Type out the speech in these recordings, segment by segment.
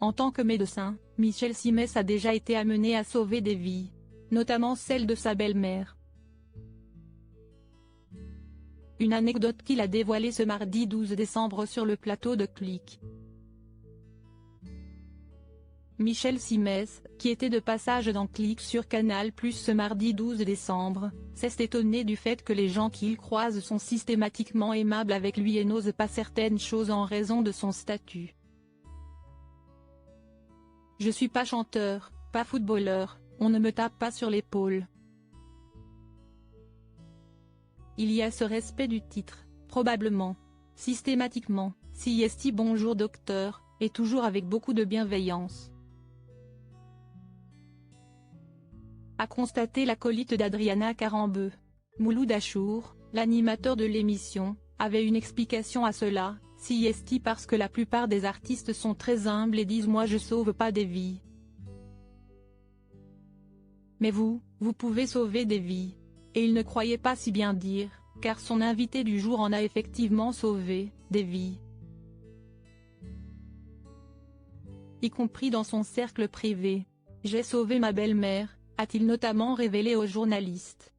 En tant que médecin, Michel Simès a déjà été amené à sauver des vies, notamment celle de sa belle-mère. Une anecdote qu'il a dévoilée ce mardi 12 décembre sur le plateau de Click. Michel Simès, qui était de passage dans Click sur Canal+ ce mardi 12 décembre, s'est étonné du fait que les gens qu'il croise sont systématiquement aimables avec lui et n'osent pas certaines choses en raison de son statut. Je suis pas chanteur, pas footballeur, on ne me tape pas sur l'épaule. Il y a ce respect du titre, probablement, systématiquement, si esti bonjour docteur, et toujours avec beaucoup de bienveillance. A constaté l'acolyte d'Adriana Karembeu. Mouloud Achour, l'animateur de l'émission, avait une explication à cela, si esti parce que la plupart des artistes sont très humbles et disent moi je sauve pas des vies. Mais vous pouvez sauver des vies. Et il ne croyait pas si bien dire, car son invité du jour en a effectivement sauvé, des vies. Y compris dans son cercle privé. J'ai sauvé ma belle-mère, a-t-il notamment révélé aux journalistes.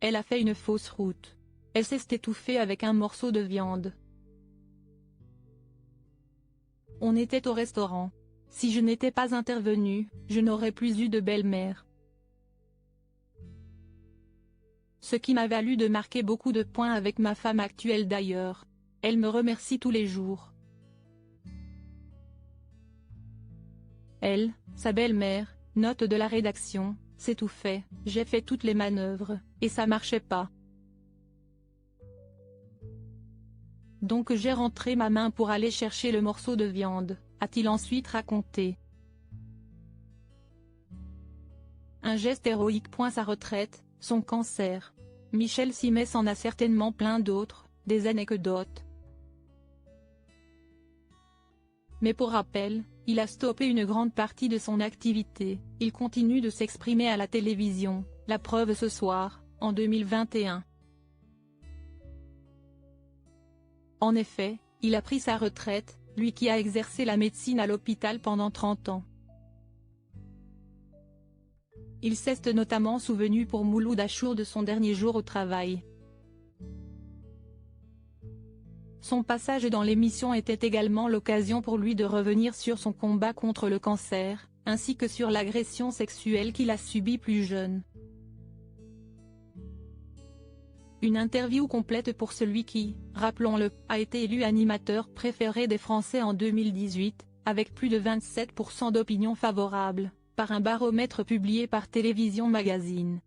Elle a fait une fausse route. Elle s'est étouffée avec un morceau de viande. On était au restaurant. Si je n'étais pas intervenu, je n'aurais plus eu de belle-mère. Ce qui m'a valu de marquer beaucoup de points avec ma femme actuelle d'ailleurs. Elle me remercie tous les jours. Elle, sa belle-mère, note de la rédaction, c'est tout fait, j'ai fait toutes les manœuvres, et ça marchait pas. Donc j'ai rentré ma main pour aller chercher le morceau de viande, a-t-il ensuite raconté. Un geste héroïque. Sa retraite, son cancer. Michel Simès en a certainement plein d'autres, des anecdotes. Mais pour rappel, il a stoppé une grande partie de son activité, il continue de s'exprimer à la télévision, la preuve ce soir, en 2021. En effet, il a pris sa retraite, lui qui a exercé la médecine à l'hôpital pendant 30 ans. Il s'est notamment souvenu pour Mouloud Achour de son dernier jour au travail. Son passage dans l'émission était également l'occasion pour lui de revenir sur son combat contre le cancer, ainsi que sur l'agression sexuelle qu'il a subie plus jeune. Une interview complète pour celui qui, rappelons-le, a été élu animateur préféré des Français en 2018, avec plus de 27% d'opinions favorables, par un baromètre publié par Télévision Magazine.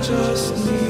Just need